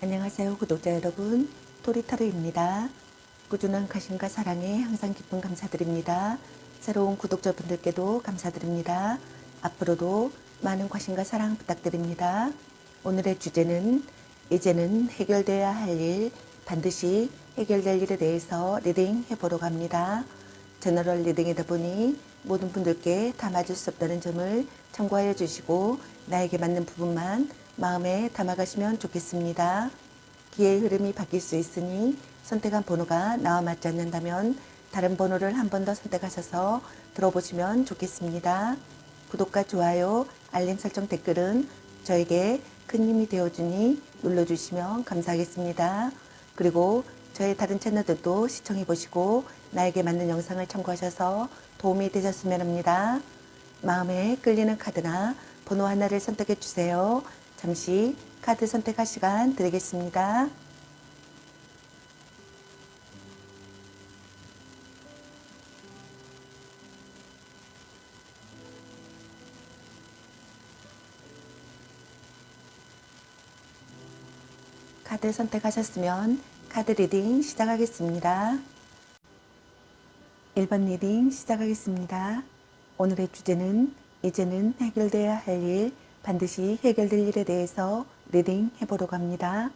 안녕하세요 구독자 여러분, 토리타로입니다. 꾸준한 관심과 사랑에 항상 기쁨 감사드립니다. 새로운 구독자분들께도 감사드립니다. 앞으로도 많은 관심과 사랑 부탁드립니다. 오늘의 주제는 이제는 해결돼야 할 일, 반드시 해결될 일에 대해서 리딩 해보려고 합니다. 제너럴 리딩이다 보니 모든 분들께 다 맞을 수 없다는 점을 참고하여 주시고 나에게 맞는 부분만 마음에 담아가시면 좋겠습니다. 기회의 흐름이 바뀔 수 있으니 선택한 번호가 나와 맞지 않는다면 다른 번호를 한 번 더 선택하셔서 들어보시면 좋겠습니다. 구독과 좋아요, 알림 설정, 댓글은 저에게 큰 힘이 되어주니 눌러주시면 감사하겠습니다. 그리고 저의 다른 채널들도 시청해 보시고 나에게 맞는 영상을 참고하셔서 도움이 되셨으면 합니다. 마음에 끌리는 카드나 번호 하나를 선택해 주세요. 잠시 카드 선택할 시간 드리겠습니다. 카드 선택하셨으면 카드 리딩 시작하겠습니다. 1번 리딩 시작하겠습니다. 오늘의 주제는 이제는 해결돼야 할 일, 반드시 해결될 일에 대해서 리딩 해보려고 합니다.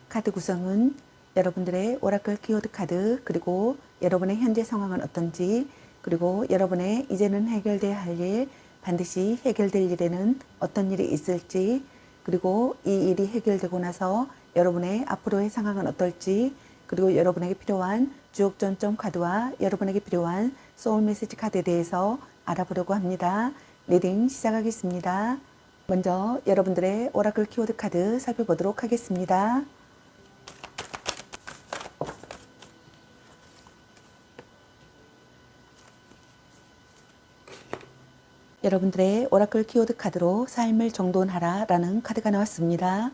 카드 구성은 여러분들의 오라클 키워드 카드, 그리고 여러분의 현재 상황은 어떤지, 그리고 여러분의 이제는 해결돼야 할 일, 반드시 해결될 일에는 어떤 일이 있을지, 그리고 이 일이 해결되고 나서 여러분의 앞으로의 상황은 어떨지, 그리고 여러분에게 필요한 주옥전점 카드와 여러분에게 필요한 소울 메시지 카드에 대해서 알아보려고 합니다. 리딩 시작하겠습니다. 먼저 여러분들의 오라클 키워드 카드 살펴보도록 하겠습니다. 여러분들의 오라클 키워드 카드로 삶을 정돈하라 라는 카드가 나왔습니다.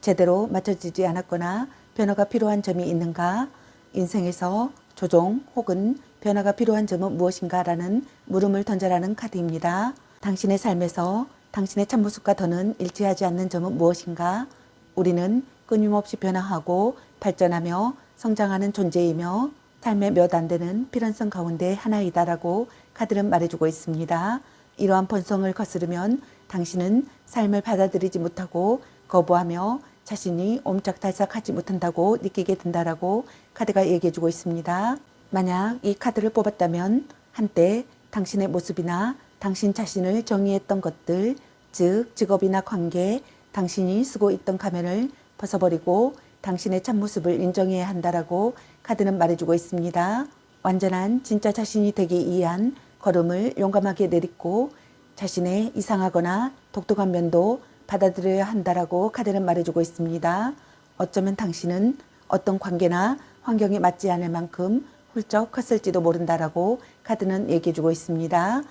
제대로 맞춰지지 않았거나 변화가 필요한 점이 있는가? 인생에서 조정 혹은 변화가 필요한 점은 무엇인가? 라는 물음을 던져라는 카드입니다. 당신의 삶에서 당신의 참모습과 더는 일치하지 않는 점은 무엇인가? 우리는 끊임없이 변화하고 발전하며 성장하는 존재이며 삶의 몇 안 되는 필연성 가운데 하나이다라고 카드는 말해주고 있습니다. 이러한 본성을 거스르면 당신은 삶을 받아들이지 못하고 거부하며 자신이 옴짝달싹하지 못한다고 느끼게 된다라고 카드가 얘기해주고 있습니다. 만약 이 카드를 뽑았다면 한때 당신의 모습이나 당신 자신을 정의했던 것들, 즉 직업이나 관계, 당신이 쓰고 있던 가면을 벗어버리고 당신의 참모습을 인정해야 한다라고 카드는 말해주고 있습니다. 완전한 진짜 자신이 되기 위한 걸음을 용감하게 내딛고 자신의 이상하거나 독특한 면도 받아들여야 한다라고 카드는 말해주고 있습니다. 어쩌면 당신은 어떤 관계나 환경에 맞지 않을 만큼 훌쩍 컸을지도 모른다라고 카드는 얘기해주고 있습니다.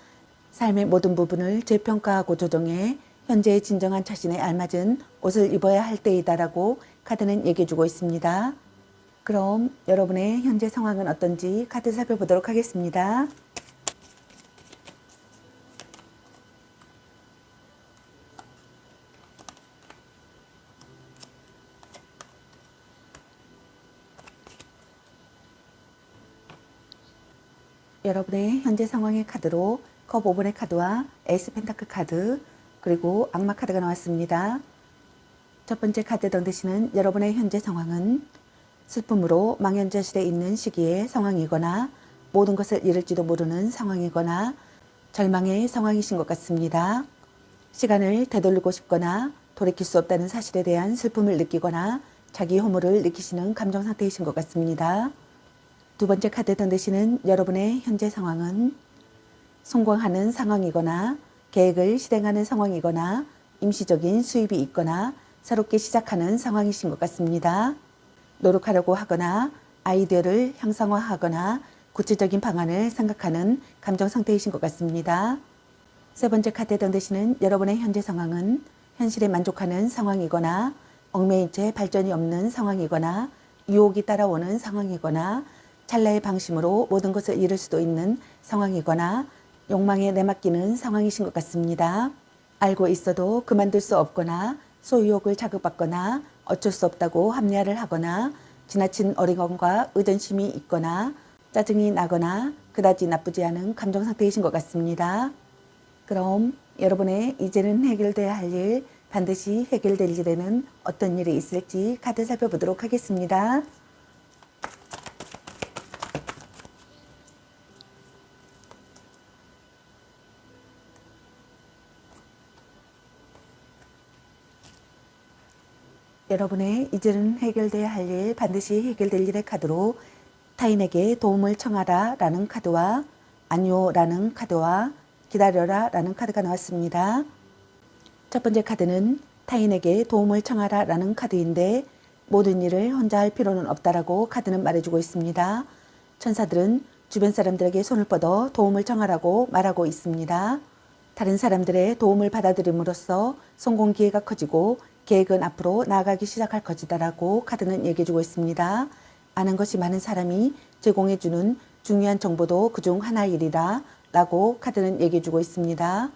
삶의 모든 부분을 재평가하고 조정해 현재의 진정한 자신에 알맞은 옷을 입어야 할 때이다라고 카드는 얘기해주고 있습니다. 그럼 여러분의 현재 상황은 어떤지 카드 살펴보도록 하겠습니다. 여러분의 현재 상황의 카드로 컵 5번의 카드와 에이스 펜타클 카드, 그리고 악마 카드가 나왔습니다. 첫 번째 카드 던드시는 여러분의 현재 상황은 슬픔으로 망연자실해 있는 시기의 상황이거나 모든 것을 잃을지도 모르는 상황이거나 절망의 상황이신 것 같습니다. 시간을 되돌리고 싶거나 돌이킬 수 없다는 사실에 대한 슬픔을 느끼거나 자기 혐오를 느끼시는 감정 상태이신 것 같습니다. 두 번째 카드 던드시는 여러분의 현재 상황은 성공하는 상황이거나 계획을 실행하는 상황이거나 임시적인 수입이 있거나 새롭게 시작하는 상황이신 것 같습니다. 노력하려고 하거나 아이디어를 형상화하거나 구체적인 방안을 생각하는 감정 상태이신 것 같습니다. 세 번째 카드 던드시는 여러분의 현재 상황은 현실에 만족하는 상황이거나 얽매인 채 발전이 없는 상황이거나 유혹이 따라오는 상황이거나 찰나의 방심으로 모든 것을 잃을 수도 있는 상황이거나 욕망에 내맡기는 상황이신 것 같습니다. 알고 있어도 그만둘 수 없거나 소유욕을 자극받거나 어쩔 수 없다고 합리화를 하거나 지나친 어리광과 의존심이 있거나 짜증이 나거나 그다지 나쁘지 않은 감정 상태이신 것 같습니다. 그럼 여러분의 이제는 해결돼야 할 일, 반드시 해결될 일에는 어떤 일이 있을지 카드 살펴보도록 하겠습니다. 여러분의 이제는 해결돼야 할 일, 반드시 해결될 일의 카드로 타인에게 도움을 청하라 라는 카드와 아니요 라는 카드와 기다려라 라는 카드가 나왔습니다. 첫 번째 카드는 타인에게 도움을 청하라 라는 카드인데 모든 일을 혼자 할 필요는 없다라고 카드는 말해주고 있습니다. 천사들은 주변 사람들에게 손을 뻗어 도움을 청하라고 말하고 있습니다. 다른 사람들의 도움을 받아들임으로써 성공 기회가 커지고 계획은 앞으로 나아가기 시작할 것이다라고 카드는 얘기해주고 있습니다. 아는 것이 많은 사람이 제공해주는 중요한 정보도 그중 하나이리라 라고 카드는 얘기해주고 있습니다.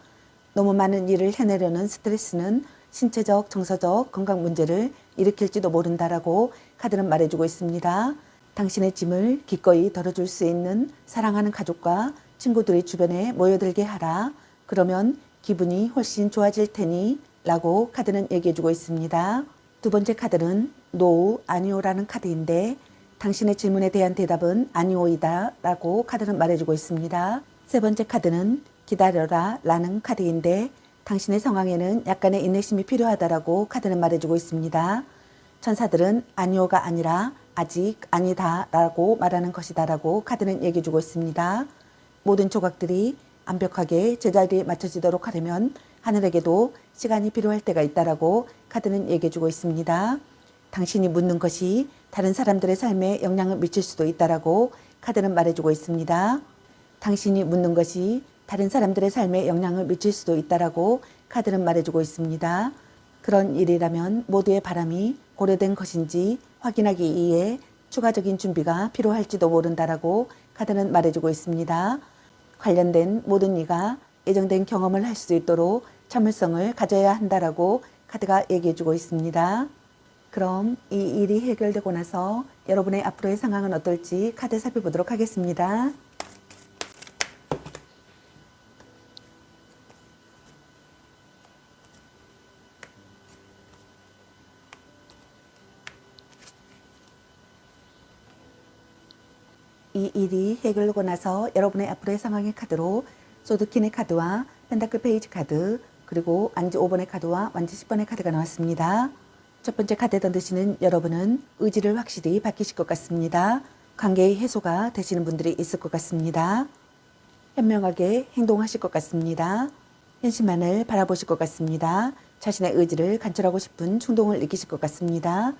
너무 많은 일을 해내려는 스트레스는 신체적, 정서적 건강 문제를 일으킬지도 모른다라고 카드는 말해주고 있습니다. 당신의 짐을 기꺼이 덜어줄 수 있는 사랑하는 가족과 친구들이 주변에 모여들게 하라. 그러면 기분이 훨씬 좋아질 테니 라고 카드는 얘기해주고 있습니다. 두 번째 카드는 노, 아니오라는 카드인데 당신의 질문에 대한 대답은 아니오이다 라고 카드는 말해주고 있습니다. 세 번째 카드는 기다려라 라는 카드인데 당신의 상황에는 약간의 인내심이 필요하다라고 카드는 말해주고 있습니다. 천사들은 아니오가 아니라 아직 아니다 라고 말하는 것이다 라고 카드는 얘기해주고 있습니다. 모든 조각들이 완벽하게 제자리에 맞춰지도록 하려면 하늘에게도 시간이 필요할 때가 있다라고 카드는 얘기해주고 있습니다. 당신이 묻는 것이 다른 사람들의 삶에 영향을 미칠 수도 있다라고 카드는 말해주고 있습니다. 당신이 묻는 것이 다른 사람들의 삶에 영향을 미칠 수도 있다라고 카드는 말해주고 있습니다. 그런 일이라면 모두의 바람이 고려된 것인지 확인하기 위해 추가적인 준비가 필요할지도 모른다라고 카드는 말해주고 있습니다. 관련된 모든 이가 예정된 경험을 할 수 있도록 참을성을 가져야 한다라고 카드가 얘기해주고 있습니다. 그럼 이 일이 해결되고 나서 여러분의 앞으로의 상황은 어떨지 카드 살펴보도록 하겠습니다. 이 일이 해결되고 나서 여러분의 앞으로의 상황의 카드로 소드킨의 카드와 펜타클 페이지 카드 그리고 완지 5번의 카드와 완지 10번의 카드가 나왔습니다. 첫 번째 카드에 던지시는 여러분은 의지를 확실히 밝히실 것 같습니다. 관계의 해소가 되시는 분들이 있을 것 같습니다. 현명하게 행동하실 것 같습니다. 현실만을 바라보실 것 같습니다. 자신의 의지를 관철하고 싶은 충동을 느끼실 것 같습니다.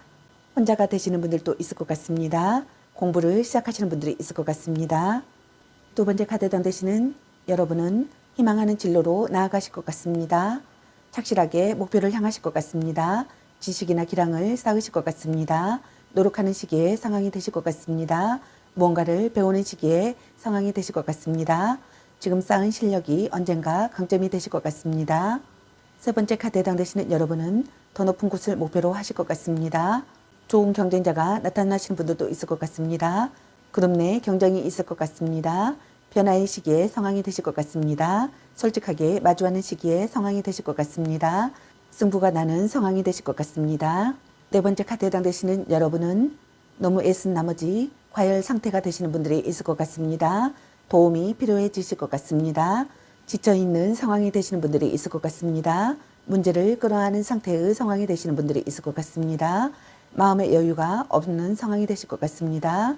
혼자가 되시는 분들도 있을 것 같습니다. 공부를 시작하시는 분들이 있을 것 같습니다. 두 번째 카드에 던지시는 여러분은 희망하는 진로로 나아가실 것 같습니다. 착실하게 목표를 향하실 것 같습니다. 지식이나 기량을 쌓으실 것 같습니다. 노력하는 시기에 상황이 되실 것 같습니다. 무언가를 배우는 시기에 상황이 되실 것 같습니다. 지금 쌓은 실력이 언젠가 강점이 되실 것 같습니다. 세 번째 카드에 해당되시는 여러분은 더 높은 곳을 목표로 하실 것 같습니다. 좋은 경쟁자가 나타나시는 분들도 있을 것 같습니다. 그룹 내 경쟁이 있을 것 같습니다. 변화의 시기에 상황이 되실 것 같습니다. 솔직하게 마주하는 시기에 상황이 되실 것 같습니다. 승부가 나는 상황이 되실 것 같습니다. 네 번째 카드에 해당되시는 여러분은 너무 애쓴 나머지 과열 상태가 되시는 분들이 있을 것 같습니다. 도움이 필요해지실 것 같습니다. 지쳐있는 상황이 되시는 분들이 있을 것 같습니다. 문제를 끌어안는 상태의 상황이 되시는 분들이 있을 것 같습니다. 마음의 여유가 없는 상황이 되실 것 같습니다.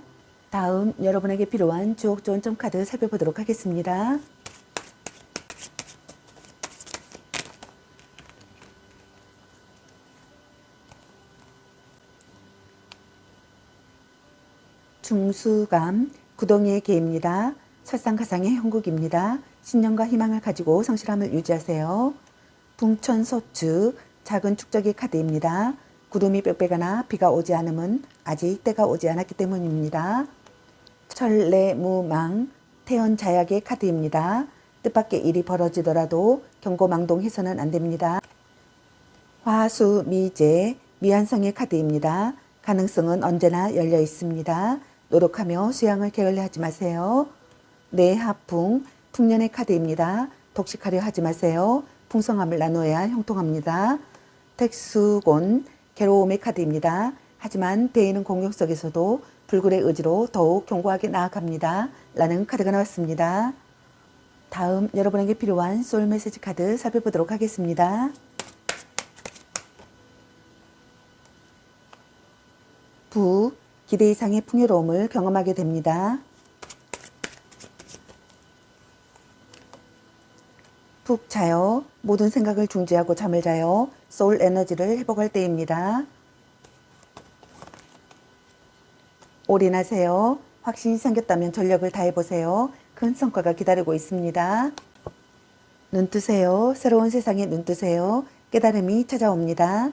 다음 여러분에게 필요한 주옥 좋은 점 카드 살펴보도록 하겠습니다. 중수감, 구덩이의 개입니다. 설상가상의 형국입니다. 신념과 희망을 가지고 성실함을 유지하세요. 붕천소축, 작은 축적의 카드입니다. 구름이 빽빽하나 비가 오지 않음은 아직 때가 오지 않았기 때문입니다. 철래무망, 태연자약의 카드입니다. 뜻밖의 일이 벌어지더라도 경고망동해서는 안 됩니다. 화수미제, 미완성의 카드입니다. 가능성은 언제나 열려 있습니다. 노력하며 수양을 게을리하지 마세요. 내 하풍, 풍년의 카드입니다. 독식하려 하지 마세요. 풍성함을 나누어야 형통합니다. 택수곤, 괴로움의 카드입니다. 하지만 배이는 공격 속에서도 불굴의 의지로 더욱 견고하게 나아갑니다. 라는 카드가 나왔습니다. 다음 여러분에게 필요한 소울 메시지 카드 살펴보도록 하겠습니다. 부, 기대 이상의 풍요로움을 경험하게 됩니다. 푹 자요. 모든 생각을 중지하고 잠을 자요. 소울 에너지를 회복할 때입니다. 올인하세요. 확신이 생겼다면 전력을 다해보세요. 큰 성과가 기다리고 있습니다. 눈 뜨세요. 새로운 세상에 눈 뜨세요. 깨달음이 찾아옵니다.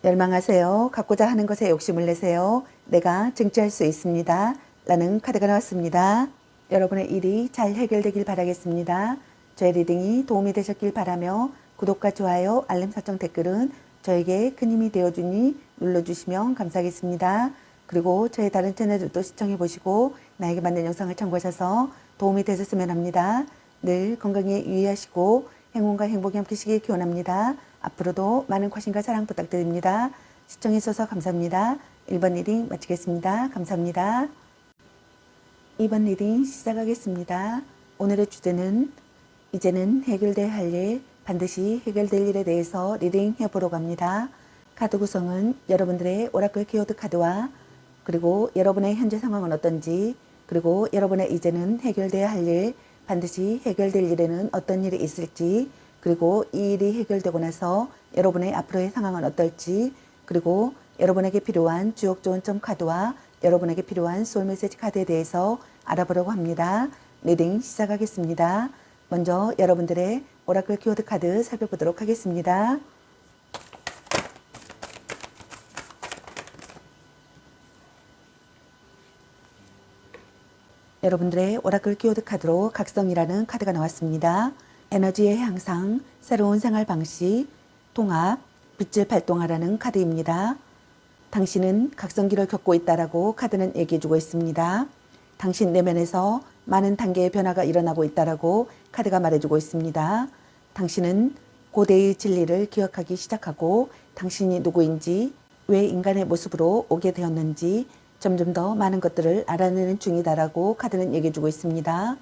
열망하세요. 갖고자 하는 것에 욕심을 내세요. 내가 증지할 수 있습니다. 라는 카드가 나왔습니다. 여러분의 일이 잘 해결되길 바라겠습니다. 저의 리딩이 도움이 되셨길 바라며 구독과 좋아요, 알림 설정 댓글은 저에게 큰 힘이 되어주니 눌러주시면 감사하겠습니다. 그리고 저의 다른 채널들도 시청해 보시고 나에게 맞는 영상을 참고하셔서 도움이 되셨으면 합니다. 늘 건강에 유의하시고 행운과 행복이 함께시길 기원합니다. 앞으로도 많은 관심과 사랑 부탁드립니다. 시청해 주셔서 감사합니다. 1번 리딩 마치겠습니다. 감사합니다. 2번 리딩 시작하겠습니다. 오늘의 주제는 이제는 해결돼야 할 일, 반드시 해결될 일에 대해서 리딩 해보려고 합니다. 카드 구성은 여러분들의 오라클 키워드 카드와 그리고 여러분의 현재 상황은 어떤지, 그리고 여러분의 이제는 해결돼야 할 일, 반드시 해결될 일에는 어떤 일이 있을지, 그리고 이 일이 해결되고 나서 여러분의 앞으로의 상황은 어떨지, 그리고 여러분에게 필요한 주역 조언점 카드와 여러분에게 필요한 소울 메시지 카드에 대해서 알아보려고 합니다. 리딩 시작하겠습니다. 먼저 여러분들의 오라클 키워드 카드 살펴보도록 하겠습니다. 여러분들의 오라클 키워드 카드로 각성이라는 카드가 나왔습니다. 에너지의 향상, 새로운 생활 방식, 통합, 빛을 발동하라는 카드입니다. 당신은 각성기를 겪고 있다라고 카드는 얘기해주고 있습니다. 당신 내면에서 많은 단계의 변화가 일어나고 있다라고 카드가 말해주고 있습니다. 당신은 고대의 진리를 기억하기 시작하고 당신이 누구인지, 왜 인간의 모습으로 오게 되었는지 점점 더 많은 것들을 알아내는 중이다라고 카드는 얘기해주고 있습니다.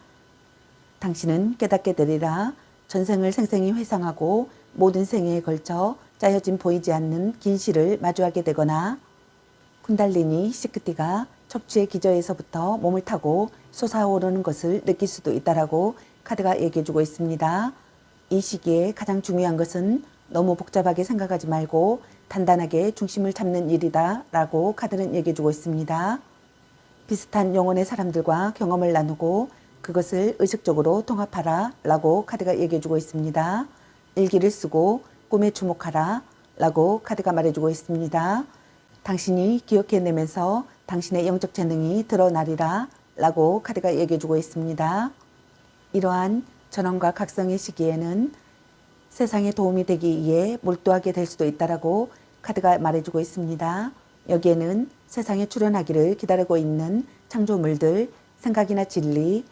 당신은 깨닫게 되리라. 전생을 생생히 회상하고 모든 생애에 걸쳐 짜여진 보이지 않는 긴 시를 마주하게 되거나 쿤달리니 시크티가 척추의 기저에서부터 몸을 타고 솟아오르는 것을 느낄 수도 있다라고 카드가 얘기해주고 있습니다. 이 시기에 가장 중요한 것은 너무 복잡하게 생각하지 말고 단단하게 중심을 잡는 일이다 라고 카드는 얘기해주고 있습니다. 비슷한 영혼의 사람들과 경험을 나누고 그것을 의식적으로 통합하라 라고 카드가 얘기해주고 있습니다. 일기를 쓰고 꿈에 주목하라 라고 카드가 말해주고 있습니다. 당신이 기억해내면서 당신의 영적 재능이 드러나리라 라고 카드가 얘기해주고 있습니다. 이러한 전원과 각성의 시기에는 세상에 도움이 되기 위해 몰두하게 될 수도 있다라고 카드가 말해주고 있습니다. 여기에는 세상에 출현하기를 기다리고 있는 창조물들, 생각이나 진리,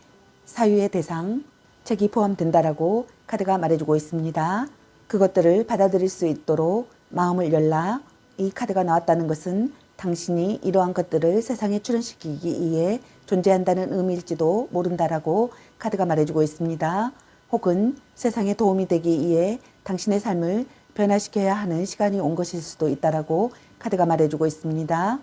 사유의 대상, 책이 포함된다라고 카드가 말해주고 있습니다. 그것들을 받아들일 수 있도록 마음을 열라. 이 카드가 나왔다는 것은 당신이 이러한 것들을 세상에 출현시키기 위해 존재한다는 의미일지도 모른다라고 카드가 말해주고 있습니다. 혹은 세상에 도움이 되기 위해 당신의 삶을 변화시켜야 하는 시간이 온 것일 수도 있다라고 카드가 말해주고 있습니다.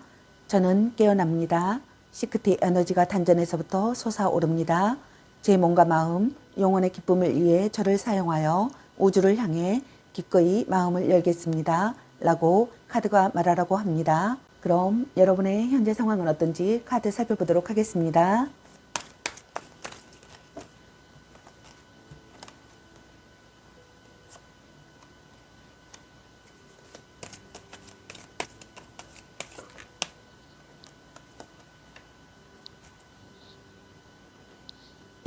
저는 깨어납니다. 시크티 에너지가 단전에서부터 솟아오릅니다. 제 몸과 마음, 영혼의 기쁨을 위해 저를 사용하여 우주를 향해 기꺼이 마음을 열겠습니다. 라고 카드가 말하라고 합니다. 그럼 여러분의 현재 상황은 어떤지 카드 살펴보도록 하겠습니다.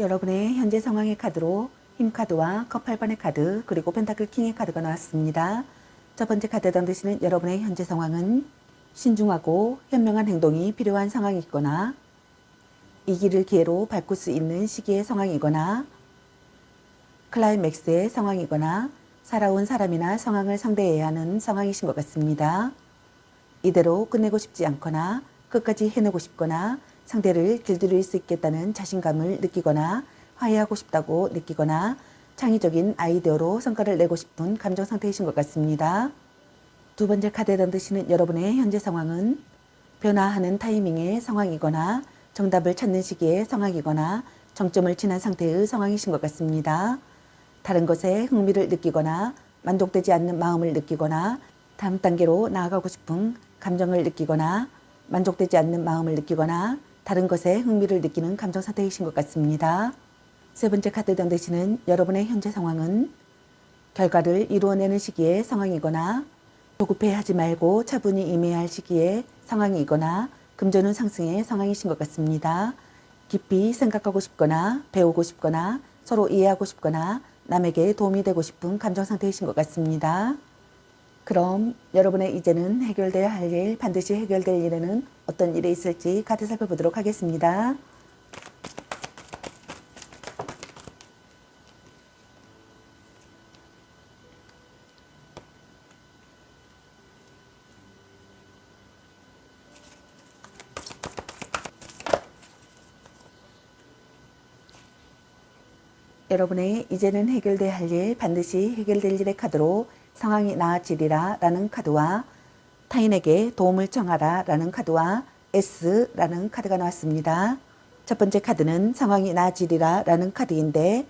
여러분의 현재 상황의 카드로 힘 카드와 컵 8번의 카드 그리고 펜타클 킹의 카드가 나왔습니다. 첫 번째 카드당 되시는 여러분의 현재 상황은 신중하고 현명한 행동이 필요한 상황이거나 이 길을 기회로 바꿀 수 있는 시기의 상황이거나 클라이맥스의 상황이거나 살아온 사람이나 상황을 상대해야 하는 상황이신 것 같습니다. 이대로 끝내고 싶지 않거나 끝까지 해내고 싶거나 상대를 길들일 수 있겠다는 자신감을 느끼거나 화해하고 싶다고 느끼거나 창의적인 아이디어로 성과를 내고 싶은 감정 상태이신 것 같습니다. 두 번째 카드에 던드시는 여러분의 현재 상황은 변화하는 타이밍의 상황이거나 정답을 찾는 시기의 상황이거나 정점을 지난 상태의 상황이신 것 같습니다. 다른 것에 흥미를 느끼거나 만족되지 않는 마음을 느끼거나 다음 단계로 나아가고 싶은 감정을 느끼거나 만족되지 않는 마음을 느끼거나 다른 것에 흥미를 느끼는 감정 상태이신 것 같습니다. 세 번째 카드 던드시는 여러분의 현재 상황은 결과를 이루어내는 시기의 상황이거나 조급해하지 말고 차분히 임해야 할 시기의 상황이거나 금전운 상승의 상황이신 것 같습니다. 깊이 생각하고 싶거나 배우고 싶거나 서로 이해하고 싶거나 남에게 도움이 되고 싶은 감정 상태이신 것 같습니다. 그럼 여러분의 이제는 해결돼야 할 일, 반드시 해결될 일에는 어떤 일이 있을지 카드 살펴보도록 하겠습니다. 여러분의 이제는 해결돼야 할 일, 반드시 해결될 일의 카드로 상황이 나아지리라 라는 카드와 타인에게 도움을 청하라 라는 카드와 S라는 카드가 나왔습니다. 첫 번째 카드는 상황이 나아지리라 라는 카드인데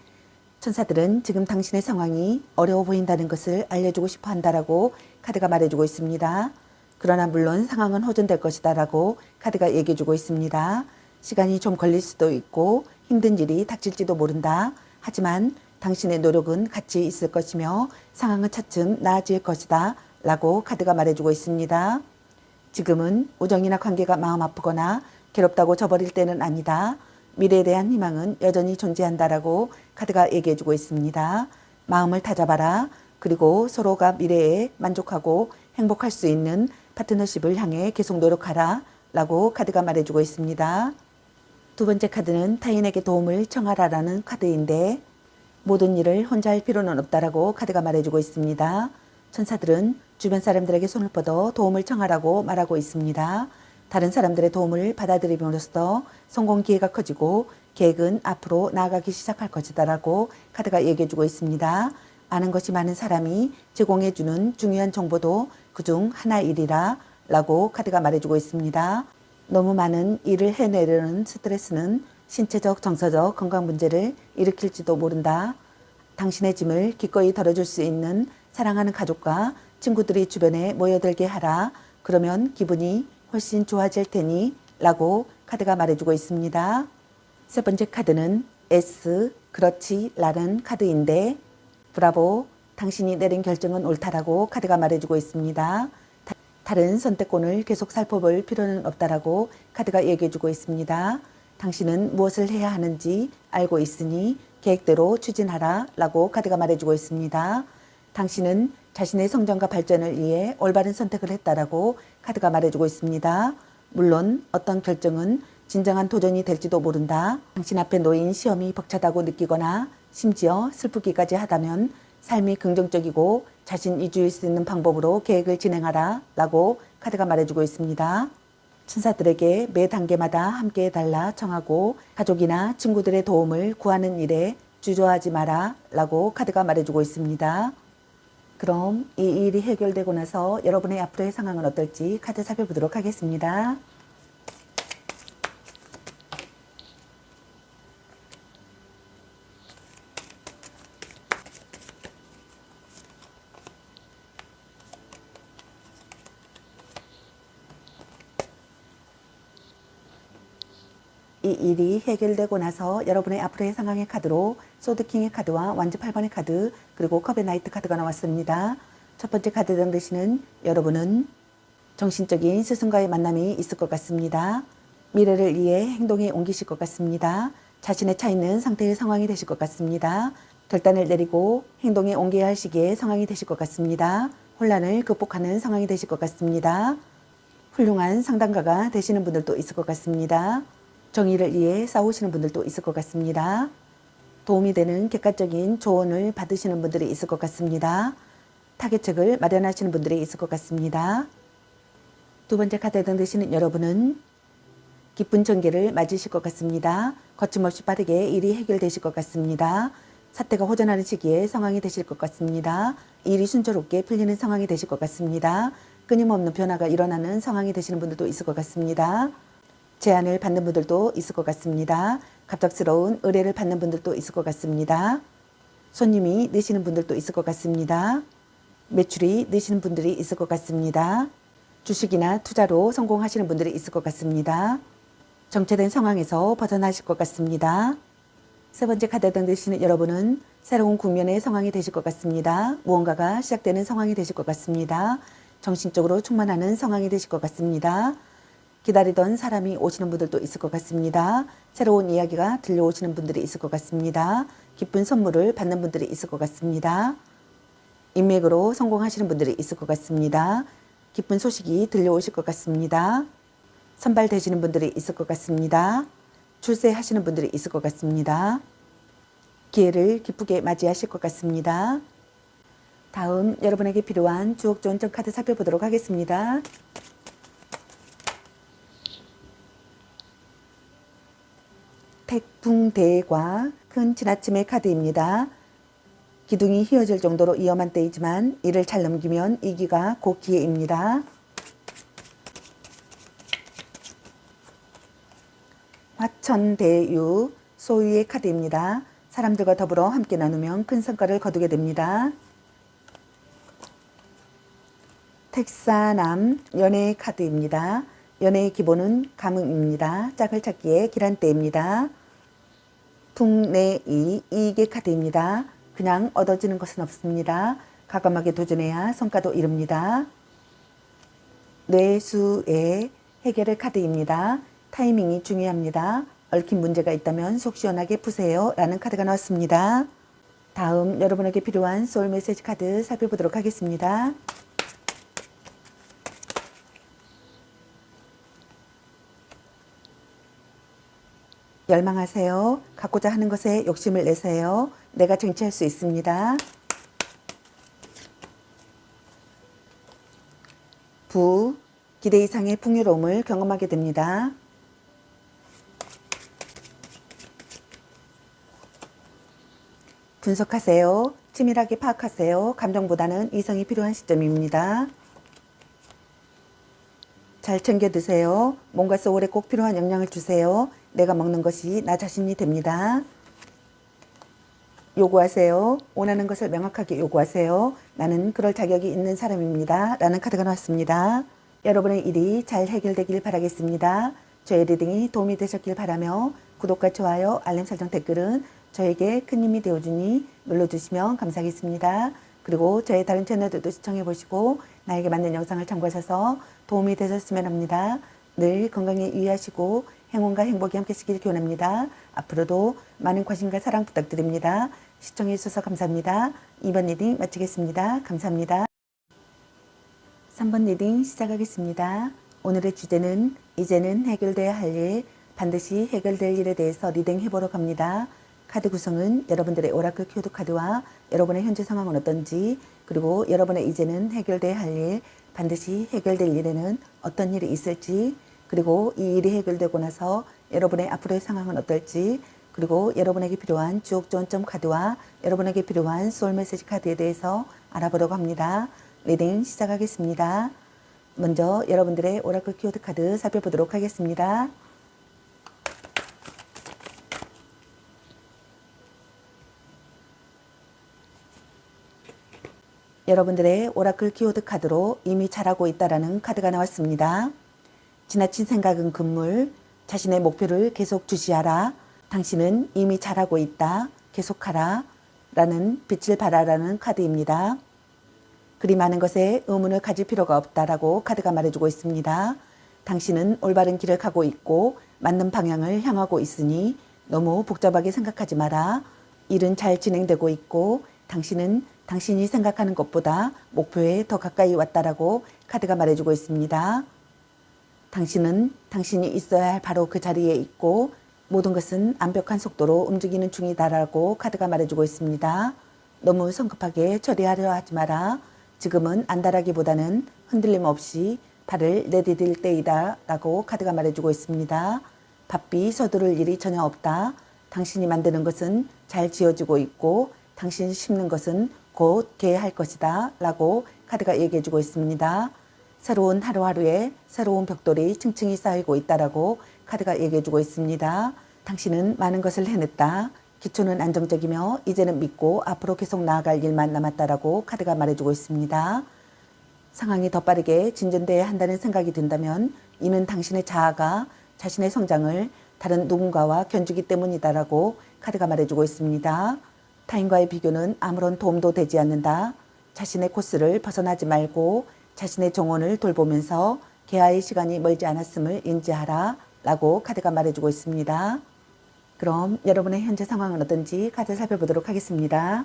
천사들은 지금 당신의 상황이 어려워 보인다는 것을 알려주고 싶어 한다라고 카드가 말해주고 있습니다. 그러나 물론 상황은 호전될 것이다 라고 카드가 얘기해주고 있습니다. 시간이 좀 걸릴 수도 있고 힘든 일이 닥칠지도 모른다. 하지만 당신의 노력은 같이 있을 것이며 상황은 차츰 나아질 것이다 라고 카드가 말해주고 있습니다. 지금은 우정이나 관계가 마음 아프거나 괴롭다고 져버릴 때는 아니다. 미래에 대한 희망은 여전히 존재한다라고 카드가 얘기해주고 있습니다. 마음을 다잡아라. 그리고 서로가 미래에 만족하고 행복할 수 있는 파트너십을 향해 계속 노력하라 라고 카드가 말해주고 있습니다. 두 번째 카드는 타인에게 도움을 청하라라는 카드인데 모든 일을 혼자 할 필요는 없다라고 카드가 말해주고 있습니다. 천사들은 주변 사람들에게 손을 뻗어 도움을 청하라고 말하고 있습니다. 다른 사람들의 도움을 받아들임으로써 성공 기회가 커지고 계획은 앞으로 나아가기 시작할 것이다라고 카드가 얘기해주고 있습니다. 아는 것이 많은 사람이 제공해주는 중요한 정보도 그중 하나이리라 라고 카드가 말해주고 있습니다. 너무 많은 일을 해내려는 스트레스는 신체적, 정서적 건강 문제를 일으킬지도 모른다. 당신의 짐을 기꺼이 덜어줄 수 있는 사랑하는 가족과 친구들이 주변에 모여들게 하라. 그러면 기분이 훨씬 좋아질 테니 라고 카드가 말해주고 있습니다. 세 번째 카드는 S, 그렇지 라는 카드인데 브라보, 당신이 내린 결정은 옳다라고 카드가 말해주고 있습니다. 다른 선택권을 계속 살펴볼 필요는 없다라고 카드가 얘기해주고 있습니다. 당신은 무엇을 해야 하는지 알고 있으니 계획대로 추진하라 라고 카드가 말해주고 있습니다. 당신은 자신의 성장과 발전을 위해 올바른 선택을 했다라고 카드가 말해주고 있습니다. 물론 어떤 결정은 진정한 도전이 될지도 모른다. 당신 앞에 놓인 시험이 벅차다고 느끼거나 심지어 슬프기까지 하다면 삶이 긍정적이고 자신 이주일 수 있는 방법으로 계획을 진행하라 라고 카드가 말해주고 있습니다. 천사들에게 매 단계마다 함께 해달라 청하고 가족이나 친구들의 도움을 구하는 일에 주저하지 마라 라고 카드가 말해주고 있습니다. 그럼 이 일이 해결되고 나서 여러분의 앞으로의 상황은 어떨지 카드 살펴보도록 하겠습니다. 이 일이 해결되고 나서 여러분의 앞으로의 상황의 카드로 소드킹의 카드와 완즈 8번의 카드 그리고 컵의 나이트 카드가 나왔습니다. 첫 번째 카드 던드시는 여러분은 정신적인 스승과의 만남이 있을 것 같습니다. 미래를 위해 행동에 옮기실 것 같습니다. 자신의 차 있는 상태의 상황이 되실 것 같습니다. 결단을 내리고 행동에 옮겨야 할 시기에 상황이 되실 것 같습니다. 혼란을 극복하는 상황이 되실 것 같습니다. 훌륭한 상담가가 되시는 분들도 있을 것 같습니다. 정의를 위해 싸우시는 분들도 있을 것 같습니다. 도움이 되는 객관적인 조언을 받으시는 분들이 있을 것 같습니다. 타겟책을 마련하시는 분들이 있을 것 같습니다. 두 번째 카드에 해당되시는 여러분은 기쁜 전개를 맞으실 것 같습니다. 거침없이 빠르게 일이 해결되실 것 같습니다. 사태가 호전하는 시기에 상황이 되실 것 같습니다. 일이 순조롭게 풀리는 상황이 되실 것 같습니다. 끊임없는 변화가 일어나는 상황이 되시는 분들도 있을 것 같습니다. 제안을 받는 분들도 있을 것 같습니다. 갑작스러운 의뢰를 받는 분들도 있을 것 같습니다. 손님이 느시는 분들도 있을 것 같습니다. 매출이 느시는 분들이 있을 것 같습니다. 주식이나 투자로 성공하시는 분들이 있을 것 같습니다. 정체된 상황에서 벗어나실 것 같습니다. 세 번째 카드에 해당되시는 여러분은 새로운 국면의 상황이 되실 것 같습니다. 무언가가 시작되는 상황이 되실 것 같습니다. 정신적으로 충만하는 상황이 되실 것 같습니다. 기다리던 사람이 오시는 분들도 있을 것 같습니다. 새로운 이야기가 들려오시는 분들이 있을 것 같습니다. 기쁜 선물을 받는 분들이 있을 것 같습니다. 인맥으로 성공하시는 분들이 있을 것 같습니다. 기쁜 소식이 들려오실 것 같습니다. 선발되시는 분들이 있을 것 같습니다. 출세하시는 분들이 있을 것 같습니다. 기회를 기쁘게 맞이하실 것 같습니다. 다음 여러분에게 필요한 주옥 조언점 카드 살펴보도록 하겠습니다. 태풍대과 큰 지나침의 카드입니다. 기둥이 휘어질 정도로 위험한 때이지만 이를 잘 넘기면 이기가 곧 기회입니다. 화천대유 소유의 카드입니다. 사람들과 더불어 함께 나누면 큰 성과를 거두게 됩니다. 택사남 연애의 카드입니다. 연애의 기본은 감흥입니다. 짝을 찾기에 길한 때입니다. 풍내이 이익의 카드입니다. 그냥 얻어지는 것은 없습니다. 과감하게 도전해야 성과도 이룹니다. 뇌수의 해결의 카드입니다. 타이밍이 중요합니다. 얽힌 문제가 있다면 속 시원하게 푸세요 라는 카드가 나왔습니다. 다음 여러분에게 필요한 소울 메시지 카드 살펴보도록 하겠습니다. 열망하세요. 갖고자 하는 것에 욕심을 내세요. 내가 쟁취할 수 있습니다. 부, 기대 이상의 풍요로움을 경험하게 됩니다. 분석하세요. 치밀하게 파악하세요. 감정보다는 이성이 필요한 시점입니다. 잘 챙겨 드세요. 몸과 소울에 꼭 필요한 영양을 주세요. 내가 먹는 것이 나 자신이 됩니다. 요구하세요. 원하는 것을 명확하게 요구하세요. 나는 그럴 자격이 있는 사람입니다. 라는 카드가 나왔습니다. 여러분의 일이 잘 해결되길 바라겠습니다. 저의 리딩이 도움이 되셨길 바라며 구독과 좋아요, 알림 설정, 댓글은 저에게 큰 힘이 되어주니 눌러주시면 감사하겠습니다. 그리고 저의 다른 채널들도 시청해보시고 나에게 맞는 영상을 참고하셔서 도움이 되셨으면 합니다. 늘 건강에 유의하시고 행운과 행복이 함께 하시길 기원합니다. 앞으로도 많은 관심과 사랑 부탁드립니다. 시청해주셔서 감사합니다. 2번 리딩 마치겠습니다. 감사합니다. 3번 리딩 시작하겠습니다. 오늘의 주제는 이제는 해결돼야 할 일, 반드시 해결될 일에 대해서 리딩 해보러 갑니다. 카드 구성은 여러분들의 오라클 키워드 카드와 여러분의 현재 상황은 어떤지, 그리고 여러분의 이제는 해결돼야 할 일, 반드시 해결될 일에는 어떤 일이 있을지, 그리고 이 일이 해결되고 나서 여러분의 앞으로의 상황은 어떨지, 그리고 여러분에게 필요한 주옥 조언점 카드와 여러분에게 필요한 소울 메시지 카드에 대해서 알아보려고 합니다. 리딩 시작하겠습니다. 먼저 여러분들의 오라클 키워드 카드 살펴보도록 하겠습니다. 여러분들의 오라클 키워드 카드로 이미 잘하고 있다라는 카드가 나왔습니다. 지나친 생각은 금물, 자신의 목표를 계속 주시하라, 당신은 이미 잘하고 있다, 계속하라 라는 빛을 발하라는 카드입니다. 그리 많은 것에 의문을 가질 필요가 없다라고 카드가 말해주고 있습니다. 당신은 올바른 길을 가고 있고 맞는 방향을 향하고 있으니 너무 복잡하게 생각하지 마라. 일은 잘 진행되고 있고 당신은 당신이 생각하는 것보다 목표에 더 가까이 왔다라고 카드가 말해주고 있습니다. 당신은 당신이 있어야 할 바로 그 자리에 있고 모든 것은 완벽한 속도로 움직이는 중이다라고 카드가 말해주고 있습니다. 너무 성급하게 처리하려 하지 마라. 지금은 안달하기보다는 흔들림 없이 발을 내디딜 때이다 라고 카드가 말해주고 있습니다. 바삐 서두를 일이 전혀 없다. 당신이 만드는 것은 잘 지어지고 있고 당신이 심는 것은 곧 개할 것이다 라고 카드가 얘기해주고 있습니다. 새로운 하루하루에 새로운 벽돌이 층층이 쌓이고 있다라고 카드가 얘기해주고 있습니다. 당신은 많은 것을 해냈다. 기초는 안정적이며 이제는 믿고 앞으로 계속 나아갈 일만 남았다라고 카드가 말해주고 있습니다. 상황이 더 빠르게 진전돼야 한다는 생각이 든다면 이는 당신의 자아가 자신의 성장을 다른 누군가와 견주기 때문이다라고 카드가 말해주고 있습니다. 타인과의 비교는 아무런 도움도 되지 않는다. 자신의 코스를 벗어나지 말고 자신의 정원을 돌보면서 개화의 시간이 멀지 않았음을 인지하라 라고 카드가 말해주고 있습니다. 그럼 여러분의 현재 상황은 어떤지 카드 살펴보도록 하겠습니다.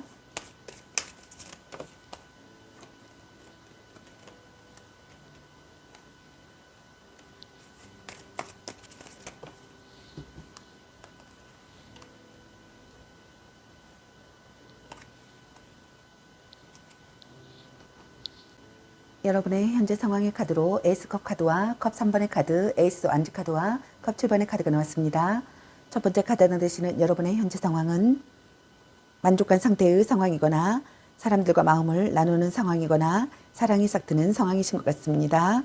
여러분의 현재 상황의 카드로 에이스컵 카드와 컵 3번의 카드, 에이스 완지 카드와 컵 7번의 카드가 나왔습니다. 첫 번째 카드는 되시는 여러분의 현재 상황은 만족한 상태의 상황이거나 사람들과 마음을 나누는 상황이거나 사랑이 싹 트는 상황이신 것 같습니다.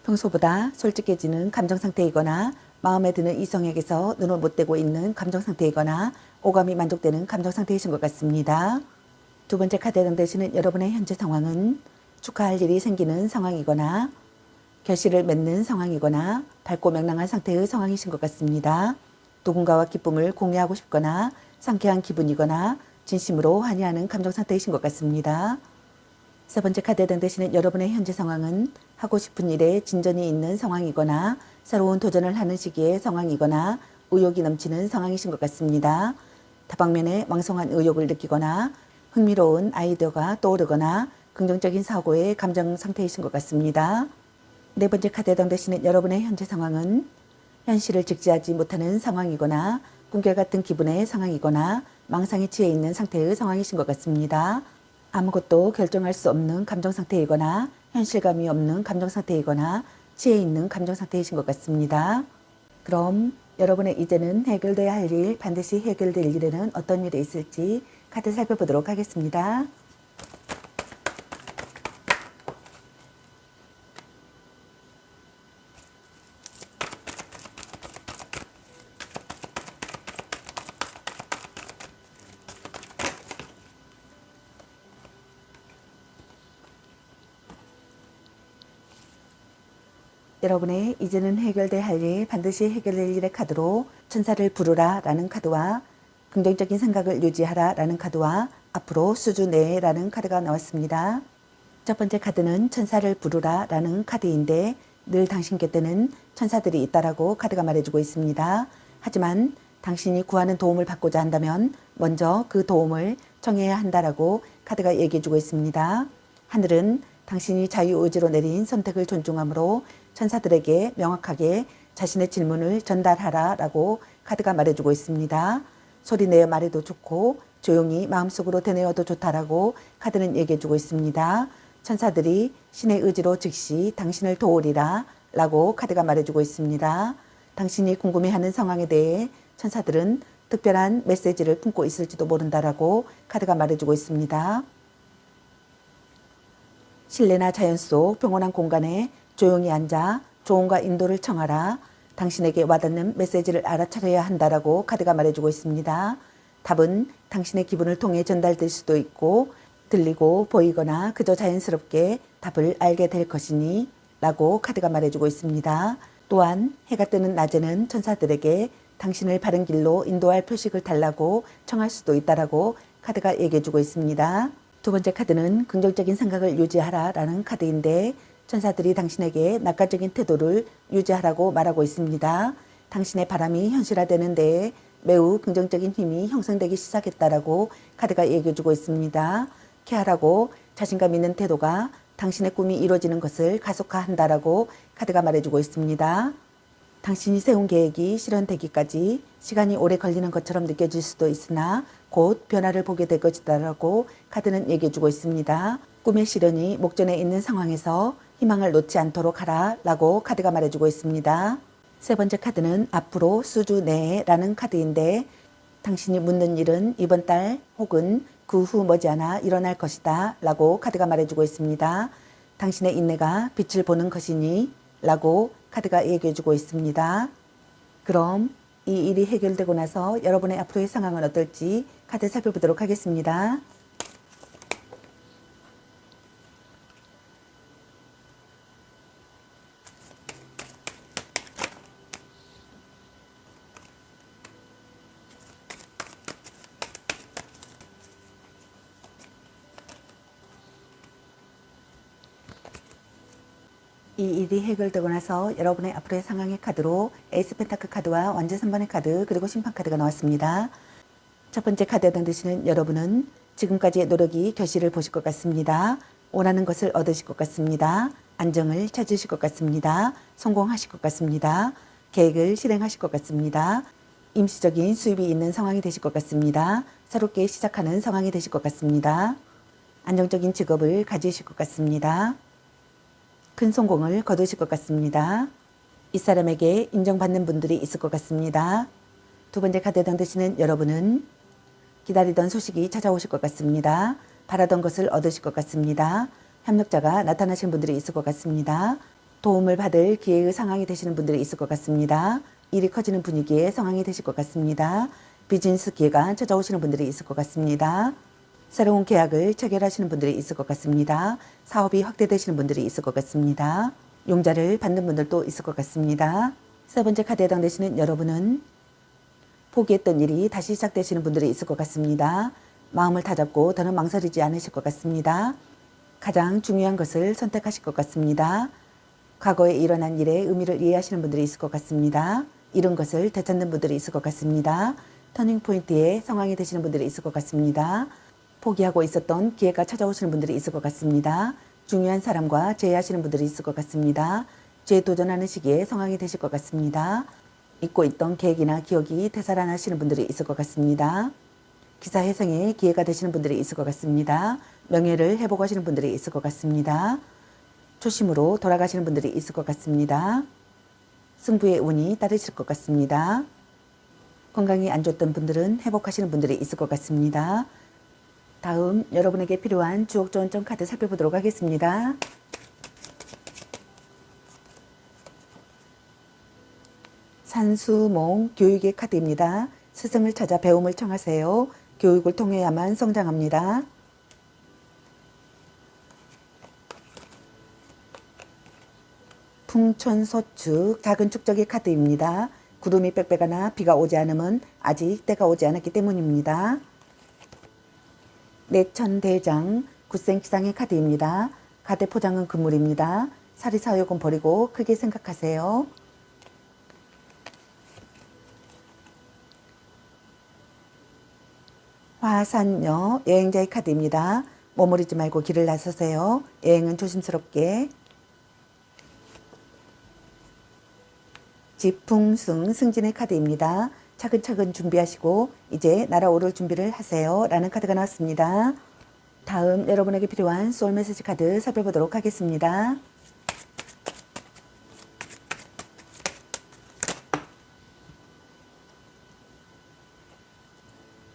평소보다 솔직해지는 감정 상태이거나 마음에 드는 이성에게서 눈을 못 떼고 있는 감정 상태이거나 오감이 만족되는 감정 상태이신 것 같습니다. 두 번째 카드는 되시는 여러분의 현재 상황은 축하할 일이 생기는 상황이거나 결실을 맺는 상황이거나 밝고 명랑한 상태의 상황이신 것 같습니다. 누군가와 기쁨을 공유하고 싶거나 상쾌한 기분이거나 진심으로 환희하는 감정 상태이신 것 같습니다. 세 번째 카드에 되시는 여러분의 현재 상황은 하고 싶은 일에 진전이 있는 상황이거나 새로운 도전을 하는 시기의 상황이거나 의욕이 넘치는 상황이신 것 같습니다. 다방면에 왕성한 의욕을 느끼거나 흥미로운 아이디어가 떠오르거나 긍정적인 사고의 감정 상태이신 것 같습니다. 네 번째 카드에 해당되시는 여러분의 현재 상황은 현실을 직지하지 못하는 상황이거나 꿈결 같은 기분의 상황이거나 망상에 취해 있는 상태의 상황이신 것 같습니다. 아무것도 결정할 수 없는 감정 상태이거나 현실감이 없는 감정 상태이거나 취해 있는 감정 상태이신 것 같습니다. 그럼 여러분의 이제는 해결돼야 할 일, 반드시 해결될 일에는 어떤 일이 있을지 카드 살펴보도록 하겠습니다. 여러분의 이제는 해결돼야 할 일, 반드시 해결될 일의 카드로 천사를 부르라 라는 카드와 긍정적인 생각을 유지하라 라는 카드와 앞으로 수주 내에 라는 카드가 나왔습니다. 첫 번째 카드는 천사를 부르라 라는 카드인데 늘 당신 곁에는 천사들이 있다라고 카드가 말해주고 있습니다. 하지만 당신이 구하는 도움을 받고자 한다면 먼저 그 도움을 청해야 한다라고 카드가 얘기해주고 있습니다. 하늘은 당신이 자유의지로 내린 선택을 존중하므로 천사들에게 명확하게 자신의 질문을 전달하라 라고 카드가 말해주고 있습니다. 소리내어 말해도 좋고 조용히 마음속으로 되뇌어도 좋다라고 카드는 얘기해주고 있습니다. 천사들이 신의 의지로 즉시 당신을 도우리라 라고 카드가 말해주고 있습니다. 당신이 궁금해하는 상황에 대해 천사들은 특별한 메시지를 품고 있을지도 모른다라고 카드가 말해주고 있습니다. 실내나 자연 속 평온한 공간에 조용히 앉아 조언과 인도를 청하라. 당신에게 와닿는 메시지를 알아차려야 한다라고 카드가 말해주고 있습니다. 답은 당신의 기분을 통해 전달될 수도 있고 들리고 보이거나 그저 자연스럽게 답을 알게 될 것이니 라고 카드가 말해주고 있습니다. 또한 해가 뜨는 낮에는 천사들에게 당신을 바른 길로 인도할 표식을 달라고 청할 수도 있다라고 카드가 얘기해주고 있습니다. 두 번째 카드는 긍정적인 생각을 유지하라 라는 카드인데 천사들이 당신에게 낙관적인 태도를 유지하라고 말하고 있습니다. 당신의 바람이 현실화되는 데에 매우 긍정적인 힘이 형성되기 시작했다라고 카드가 얘기해주고 있습니다. 쾌활하고 자신감 있는 태도가 당신의 꿈이 이루어지는 것을 가속화한다라고 카드가 말해주고 있습니다. 당신이 세운 계획이 실현되기까지 시간이 오래 걸리는 것처럼 느껴질 수도 있으나 곧 변화를 보게 될 것이다라고 카드는 얘기해주고 있습니다. 꿈의 실현이 목전에 있는 상황에서 희망을 놓지 않도록 하라라고 카드가 말해주고 있습니다. 세 번째 카드는 앞으로 수주 내라는 카드인데 당신이 묻는 일은 이번 달 혹은 그 후 머지않아 일어날 것이다 라고 카드가 말해주고 있습니다. 당신의 인내가 빛을 보는 것이니 라고 카드가 얘기해주고 있습니다. 그럼 이 일이 해결되고 나서 여러분의 앞으로의 상황은 어떨지 카드 살펴보도록 하겠습니다. 이 일이 해결되고 나서 여러분의 앞으로의 상황의 카드로 에이스 펜타클 카드와 완전 3번의 카드 그리고 심판 카드가 나왔습니다. 첫 번째 카드에 당드시는 여러분은 지금까지의 노력이 결실을 보실 것 같습니다. 원하는 것을 얻으실 것 같습니다. 안정을 찾으실 것 같습니다. 성공하실 것 같습니다. 계획을 실행하실 것 같습니다. 임시적인 수입이 있는 상황이 되실 것 같습니다. 새롭게 시작하는 상황이 되실 것 같습니다. 안정적인 직업을 가지실 것 같습니다. 큰 성공을 거두실 것 같습니다. 이 사람에게 인정받는 분들이 있을 것 같습니다. 두 번째 카드에 당드시는 여러분은 기다리던 소식이 찾아오실 것 같습니다. 바라던 것을 얻으실 것 같습니다. 협력자가 나타나신 분들이 있을 것 같습니다. 도움을 받을 기회의 상황이 되시는 분들이 있을 것 같습니다. 일이 커지는 분위기의 상황이 되실 것 같습니다. 비즈니스 기회가 찾아오시는 분들이 있을 것 같습니다. 새로운 계약을 체결하시는 분들이 있을 것 같습니다. 사업이 확대되시는 분들이 있을 것 같습니다. 용자를 받는 분들도 있을 것 같습니다. 세 번째 카드에 해당되시는 여러분은 포기했던 일이 다시 시작되시는 분들이 있을 것 같습니다. 마음을 다잡고 더는 망설이지 않으실 것 같습니다. 가장 중요한 것을 선택하실 것 같습니다. 과거에 일어난 일의 의미를 이해하시는 분들이 있을 것 같습니다. 잃은 것을 되찾는 분들이 있을 것 같습니다. 터닝포인트의 상황이 되시는 분들이 있을 것 같습니다. 포기하고 있었던 기회가 찾아오시는 분들이 있을 것 같습니다. 중요한 사람과 재회하시는 분들이 있을 것 같습니다. 재도전하는 시기에 상황이 되실 것 같습니다. 잊고 있던 계획이나 기억이 되살아나시는 분들이 있을 것 같습니다. 기사회생의 기회가 되시는 분들이 있을 것 같습니다. 명예를 회복하시는 분들이 있을 것 같습니다. 초심으로 돌아가시는 분들이 있을 것 같습니다. 승부의 운이 따르실 것 같습니다. 건강이 안 좋던 분들은 회복하시는 분들이 있을 것 같습니다. 다음 여러분에게 필요한 주옥 조언점 카드 살펴보도록 하겠습니다. 산수몽 교육의 카드입니다. 스승을 찾아 배움을 청하세요. 교육을 통해야만 성장합니다. 풍천소축 작은 축적의 카드입니다. 구름이 빽빽하나 비가 오지 않으면 아직 때가 오지 않았기 때문입니다. 내천대장 굿생기상의 카드입니다. 가대 포장은 금물입니다. 사리사욕은 버리고 크게 생각하세요. 화산녀 여행자의 카드입니다. 머무르지 말고 길을 나서세요. 여행은 조심스럽게. 지풍승 승진의 카드입니다. 차근차근 준비하시고 이제 날아오를 준비를 하세요 라는 카드가 나왔습니다. 다음 여러분에게 필요한 소울메시지 카드 살펴보도록 하겠습니다.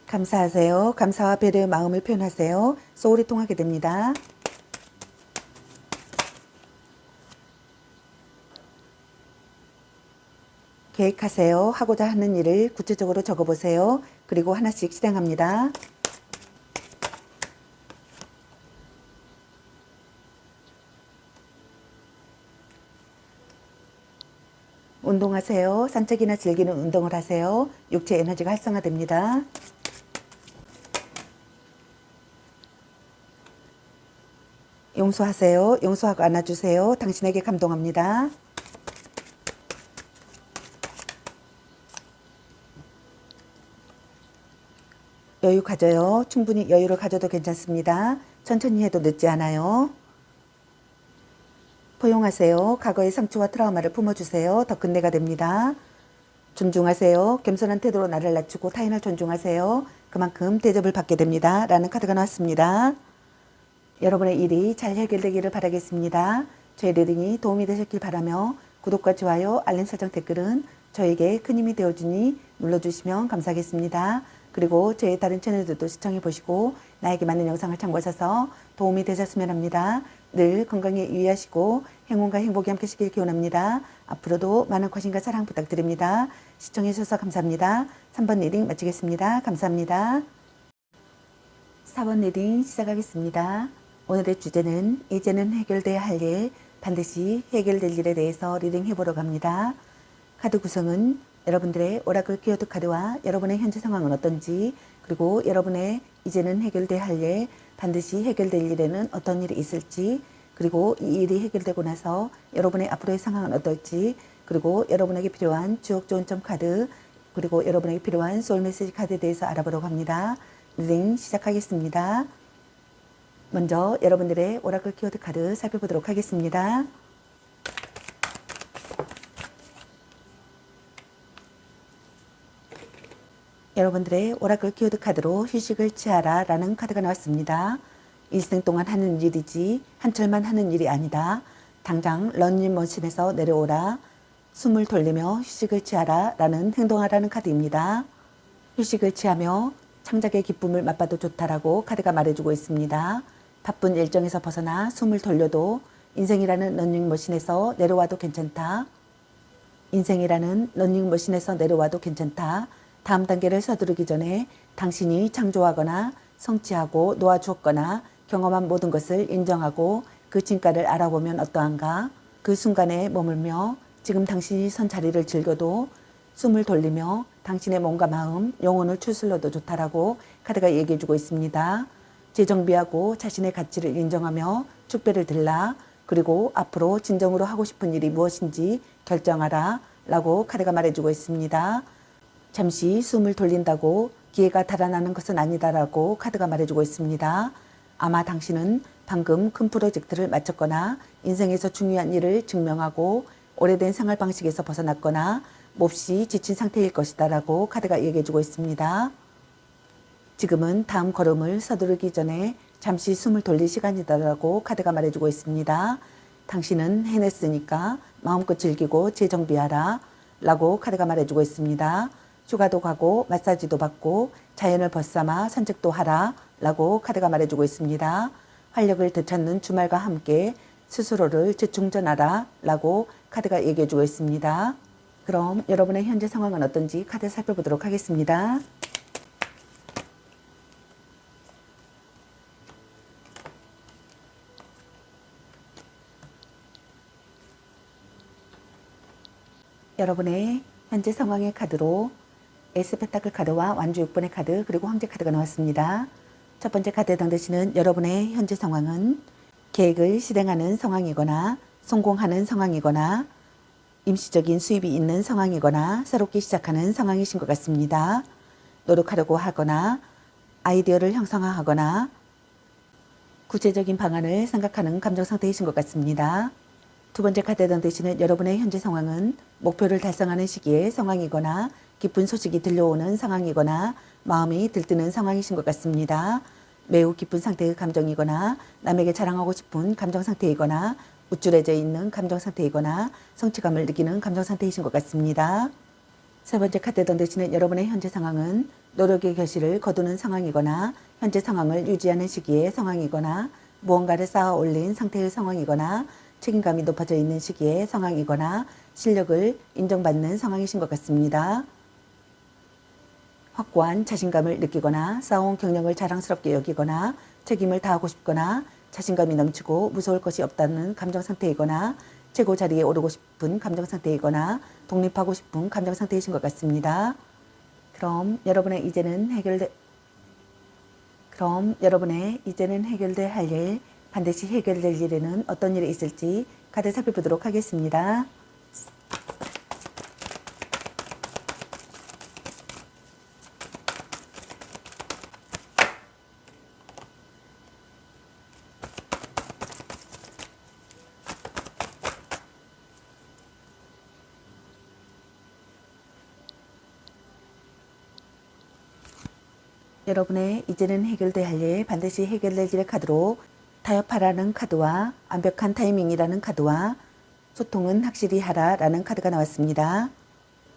감사하세요. 감사와 배려의 마음을 표현하세요. 소울이 통하게 됩니다. 계획하세요. 하고자 하는 일을 구체적으로 적어보세요. 그리고 하나씩 실행합니다. 운동하세요. 산책이나 즐기는 운동을 하세요. 육체 에너지가 활성화됩니다. 용서하세요. 용서하고 안아주세요. 당신에게 감동합니다. 여유 가져요. 충분히 여유를 가져도 괜찮습니다. 천천히 해도 늦지 않아요. 포용하세요. 과거의 상처와 트라우마를 품어주세요. 더 끝내가 됩니다. 존중하세요. 겸손한 태도로 나를 낮추고 타인을 존중하세요. 그만큼 대접을 받게 됩니다. 라는 카드가 나왔습니다. 여러분의 일이 잘 해결되기를 바라겠습니다. 저희 리딩이 도움이 되셨길 바라며 구독과 좋아요, 알림 설정, 댓글은 저에게 큰 힘이 되어주니 눌러주시면 감사하겠습니다. 그리고 저희 다른 채널들도 시청해 보시고 나에게 맞는 영상을 참고하셔서 도움이 되셨으면 합니다. 늘 건강에 유의하시고 행운과 행복이 함께시길 기원합니다. 앞으로도 많은 관심과 사랑 부탁드립니다. 시청해 주셔서 감사합니다. 3번 리딩 마치겠습니다. 감사합니다. 4번 리딩 시작하겠습니다. 오늘의 주제는 이제는 해결돼야 할 일, 반드시 해결될 일에 대해서 리딩해 보러 갑니다. 카드 구성은 여러분들의 오라클 키워드 카드와 여러분의 현재 상황은 어떤지, 그리고 여러분의 이제는 해결돼야 할 일, 반드시 해결될 일에는 어떤 일이 있을지, 그리고 이 일이 해결되고 나서 여러분의 앞으로의 상황은 어떨지, 그리고 여러분에게 필요한 주옥 좋은 점 카드, 그리고 여러분에게 필요한 소울 메시지 카드에 대해서 알아보려고 합니다. 리딩 시작하겠습니다. 먼저 여러분들의 오라클 키워드 카드 살펴보도록 하겠습니다. 여러분들의 오라클 키워드 카드로 휴식을 취하라 라는 카드가 나왔습니다. 일생 동안 하는 일이지 한철만 하는 일이 아니다. 당장 런닝머신에서 내려오라. 숨을 돌리며 휴식을 취하라 라는 행동하라는 카드입니다. 휴식을 취하며 창작의 기쁨을 맛봐도 좋다라고 카드가 말해주고 있습니다. 바쁜 일정에서 벗어나 숨을 돌려도 인생이라는 런닝머신에서 내려와도 괜찮다. 인생이라는 런닝머신에서 내려와도 괜찮다. 다음 단계를 서두르기 전에 당신이 창조하거나 성취하고 놓아주었거나 경험한 모든 것을 인정하고 그 진가를 알아보면 어떠한가. 그 순간에 머물며 지금 당신이 선 자리를 즐겨도 숨을 돌리며 당신의 몸과 마음, 영혼을 추슬러도 좋다라고 카드가 얘기해주고 있습니다. 재정비하고 자신의 가치를 인정하며 축배를 들라. 그리고 앞으로 진정으로 하고 싶은 일이 무엇인지 결정하라 라고 카드가 말해주고 있습니다. 잠시 숨을 돌린다고 기회가 달아나는 것은 아니다라고 카드가 말해주고 있습니다. 아마 당신은 방금 큰 프로젝트를 마쳤거나 인생에서 중요한 일을 증명하고 오래된 생활 방식에서 벗어났거나 몹시 지친 상태일 것이다 라고 카드가 얘기해주고 있습니다. 지금은 다음 걸음을 서두르기 전에 잠시 숨을 돌릴 시간이다라고 카드가 말해주고 있습니다. 당신은 해냈으니까 마음껏 즐기고 재정비하라 라고 카드가 말해주고 있습니다. 휴가도 가고 마사지도 받고 자연을 벗삼아 산책도 하라 라고 카드가 말해주고 있습니다. 활력을 되찾는 주말과 함께 스스로를 재충전하라 라고 카드가 얘기해주고 있습니다. 그럼 여러분의 현재 상황은 어떤지 카드 살펴보도록 하겠습니다. 여러분의 현재 상황의 카드로 에이스 펜타클 카드와 완주 6번의 카드 그리고 황제 카드가 나왔습니다. 첫 번째 카드에 해당되시는 여러분의 현재 상황은 계획을 실행하는 상황이거나 성공하는 상황이거나 임시적인 수입이 있는 상황이거나 새롭게 시작하는 상황이신 것 같습니다. 노력하려고 하거나 아이디어를 형성하거나 구체적인 방안을 생각하는 감정 상태이신 것 같습니다. 두 번째 카드에 해당되시는 여러분의 현재 상황은 목표를 달성하는 시기의 상황이거나 기쁜 소식이 들려오는 상황이거나 마음이 들뜨는 상황이신 것 같습니다. 매우 기쁜 상태의 감정이거나 남에게 자랑하고 싶은 감정 상태이거나 우쭐해져 있는 감정 상태이거나 성취감을 느끼는 감정 상태이신 것 같습니다. 세 번째 카드에 해당되시는 여러분의 현재 상황은 노력의 결실을 거두는 상황이거나 현재 상황을 유지하는 시기의 상황이거나 무언가를 쌓아 올린 상태의 상황이거나 책임감이 높아져 있는 시기의 상황이거나 실력을 인정받는 상황이신 것 같습니다. 확고한 자신감을 느끼거나 쌓아온 경력을 자랑스럽게 여기거나 책임을 다하고 싶거나 자신감이 넘치고 무서울 것이 없다는 감정 상태이거나 최고 자리에 오르고 싶은 감정 상태이거나 독립하고 싶은 감정 상태이신 것 같습니다. 그럼 여러분의 이제는 해결돼야 할 일, 반드시 해결될 일에는 어떤 일이 있을지 카드 살펴보도록 하겠습니다. 여러분의 이제는 해결돼야 할 일, 반드시 해결될 카드로 타협하라는 카드와 완벽한 타이밍이라는 카드와 소통은 확실히 하라라는 카드가 나왔습니다.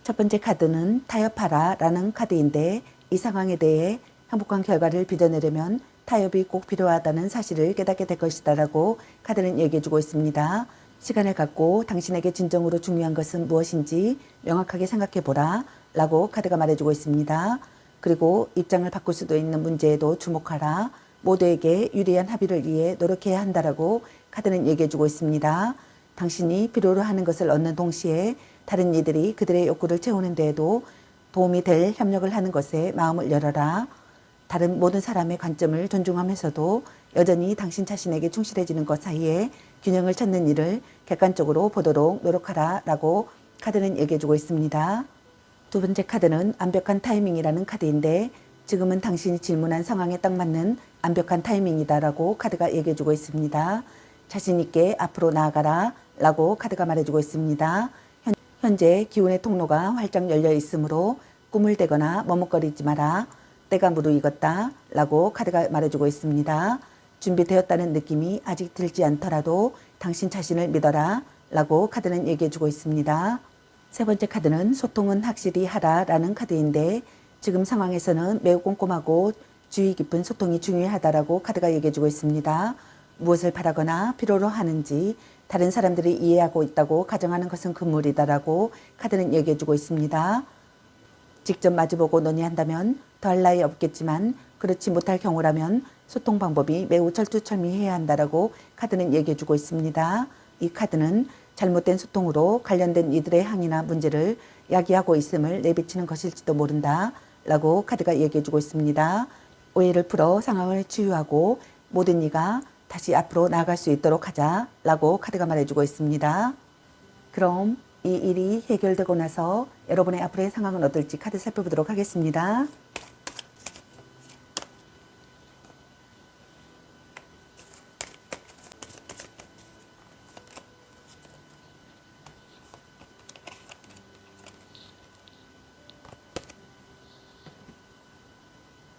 첫 번째 카드는 타협하라라는 카드인데 이 상황에 대해 행복한 결과를 빚어내려면 타협이 꼭 필요하다는 사실을 깨닫게 될 것이다 라고 카드는 얘기해주고 있습니다. 시간을 갖고 당신에게 진정으로 중요한 것은 무엇인지 명확하게 생각해보라 라고 카드가 말해주고 있습니다. 그리고 입장을 바꿀 수도 있는 문제에도 주목하라. 모두에게 유리한 합의를 위해 노력해야 한다라고 카드는 얘기해주고 있습니다. 당신이 필요로 하는 것을 얻는 동시에 다른 이들이 그들의 욕구를 채우는 데에도 도움이 될 협력을 하는 것에 마음을 열어라. 다른 모든 사람의 관점을 존중하면서도 여전히 당신 자신에게 충실해지는 것 사이에 균형을 찾는 일을 객관적으로 보도록 노력하라 라고 카드는 얘기해주고 있습니다. 두 번째 카드는 완벽한 타이밍이라는 카드인데 지금은 당신이 질문한 상황에 딱 맞는 완벽한 타이밍이다 라고 카드가 얘기해주고 있습니다. 자신 있게 앞으로 나아가라 라고 카드가 말해주고 있습니다. 현재 기운의 통로가 활짝 열려 있으므로 꿈을 대거나 머뭇거리지 마라. 때가 무르익었다 라고 카드가 말해주고 있습니다. 준비되었다는 느낌이 아직 들지 않더라도 당신 자신을 믿어라 라고 카드는 얘기해주고 있습니다. 세 번째 카드는 소통은 확실히 하라 라는 카드인데 지금 상황에서는 매우 꼼꼼하고 주의 깊은 소통이 중요하다라고 카드가 얘기해주고 있습니다. 무엇을 바라거나 필요로 하는지 다른 사람들이 이해하고 있다고 가정하는 것은 금물이다라고 카드는 얘기해주고 있습니다. 직접 마주보고 논의한다면 더할 나위 없겠지만 그렇지 못할 경우라면 소통 방법이 매우 철두철미해야 한다라고 카드는 얘기해주고 있습니다. 이 카드는 잘못된 소통으로 관련된 이들의 항의나 문제를 야기하고 있음을 내비치는 것일지도 모른다 라고 카드가 얘기해주고 있습니다. 오해를 풀어 상황을 치유하고 모든 이가 다시 앞으로 나아갈 수 있도록 하자 라고 카드가 말해주고 있습니다. 그럼 이 일이 해결되고 나서 여러분의 앞으로의 상황은 어떨지 카드 살펴보도록 하겠습니다.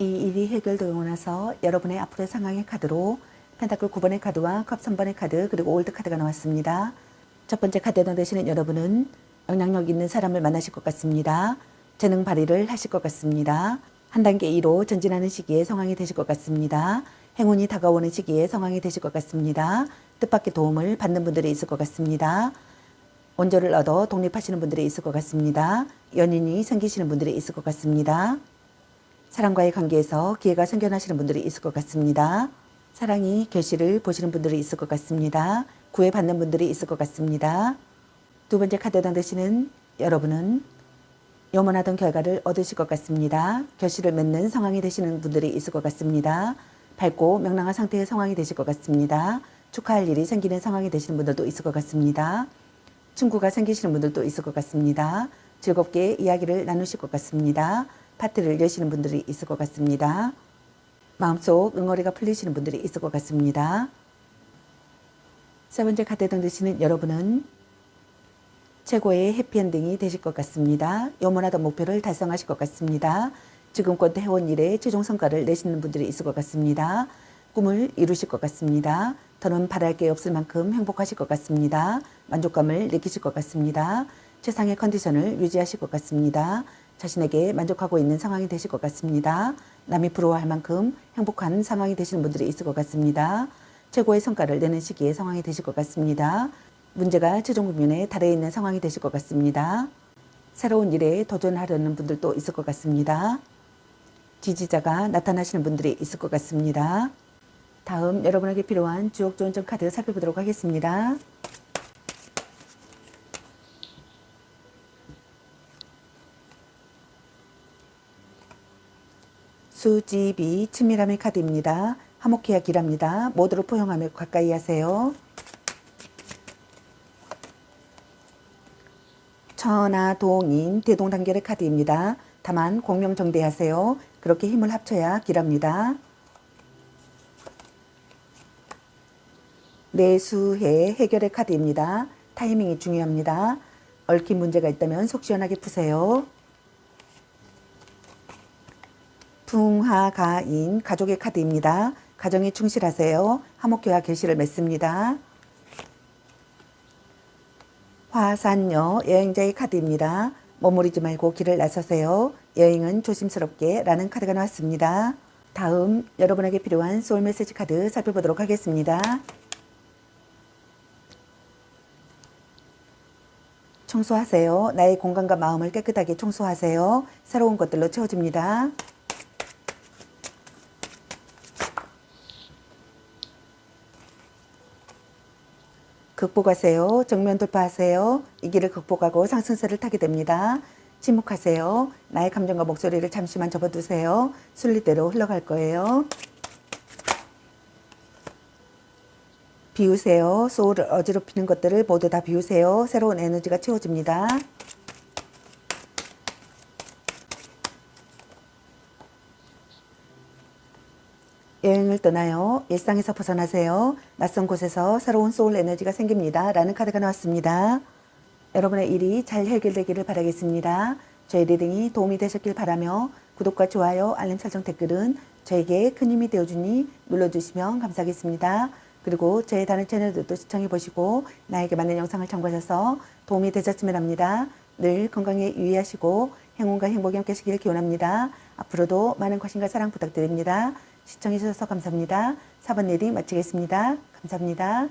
이 일이 해결되고 나서 여러분의 앞으로의 상황의 카드로 펜타클 9번의 카드와 컵 3번의 카드 그리고 올드 카드가 나왔습니다. 첫 번째 카드에 되시는 여러분은 영향력 있는 사람을 만나실 것 같습니다. 재능 발휘를 하실 것 같습니다. 한 단계 2로 전진하는 시기에 상황이 되실 것 같습니다. 행운이 다가오는 시기에 상황이 되실 것 같습니다. 뜻밖의 도움을 받는 분들이 있을 것 같습니다. 원조를 얻어 독립하시는 분들이 있을 것 같습니다. 연인이 생기시는 분들이 있을 것 같습니다. 사랑과의 관계에서 기회가 생겨나시는 분들이 있을 것 같습니다. 사랑이 결실을 보시는 분들이 있을 것 같습니다. 구애받는 분들이 있을 것 같습니다. 두 번째 카드에 되시는 여러분은 염원하던 결과를 얻으실 것 같습니다. 결실을 맺는 상황이 되시는 분들이 있을 것 같습니다. 밝고 명랑한 상태의 상황이 되실 것 같습니다. 축하할 일이 생기는 상황이 되시는 분들도 있을 것 같습니다. 친구가 생기시는 분들도 있을 것 같습니다. 즐겁게 이야기를 나누실 것 같습니다. 파티를 여시는 분들이 있을 것 같습니다. 마음속 응어리가 풀리시는 분들이 있을 것 같습니다. 세 번째 카드에 되시는 여러분은 최고의 해피엔딩이 되실 것 같습니다. 염원하던 목표를 달성하실 것 같습니다. 지금껏 해온 일에 최종 성과를 내시는 분들이 있을 것 같습니다. 꿈을 이루실 것 같습니다. 더는 바랄 게 없을 만큼 행복하실 것 같습니다. 만족감을 느끼실 것 같습니다. 최상의 컨디션을 유지하실 것 같습니다. 자신에게 만족하고 있는 상황이 되실 것 같습니다. 남이 부러워할 만큼 행복한 상황이 되시는 분들이 있을 것 같습니다. 최고의 성과를 내는 시기에 상황이 되실 것 같습니다. 문제가 최종 국면에 달해 있는 상황이 되실 것 같습니다. 새로운 일에 도전하려는 분들도 있을 것 같습니다. 지지자가 나타나시는 분들이 있을 것 같습니다. 다음 여러분에게 필요한 주옥 좋은 점 카드 살펴보도록 하겠습니다. 수지비 친밀함의 카드입니다. 화목해야 길합니다. 모두를 포용하며 가까이 하세요. 천하동인 대동단결의 카드입니다. 다만 공명정대하세요. 그렇게 힘을 합쳐야 길합니다. 내수해 해결의 카드입니다. 타이밍이 중요합니다. 얽힌 문제가 있다면 속 시원하게 푸세요. 풍화 화가인 가족의 카드입니다. 가정에 충실하세요. 화목교화 결실을 맺습니다. 화산여 여행자의 카드입니다. 머무르지 말고 길을 나서세요. 여행은 조심스럽게 라는 카드가 나왔습니다. 다음 여러분에게 필요한 소울 메시지 카드 살펴보도록 하겠습니다. 청소하세요. 나의 공간과 마음을 깨끗하게 청소하세요. 새로운 것들로 채워집니다. 극복하세요. 정면 돌파하세요. 이 길을 극복하고 상승세를 타게 됩니다. 침묵하세요. 나의 감정과 목소리를 잠시만 접어두세요. 순리대로 흘러갈 거예요. 비우세요. 소울을 어지럽히는 것들을 모두 다 비우세요. 새로운 에너지가 채워집니다. 여행을 떠나요. 일상에서 벗어나세요. 낯선 곳에서 새로운 소울 에너지가 생깁니다. 라는 카드가 나왔습니다. 여러분의 일이 잘 해결되기를 바라겠습니다. 저희 리딩이 도움이 되셨길 바라며 구독과 좋아요, 알림 설정 댓글은 저에게 큰 힘이 되어주니 눌러주시면 감사하겠습니다. 그리고 저의 다른 채널들도 시청해보시고 나에게 맞는 영상을 참고하셔서 도움이 되셨으면 합니다. 늘 건강에 유의하시고 행운과 행복이 함께 하시길 기원합니다. 앞으로도 많은 관심과 사랑 부탁드립니다. 시청해주셔서 감사합니다. 4번 리딩 마치겠습니다. 감사합니다.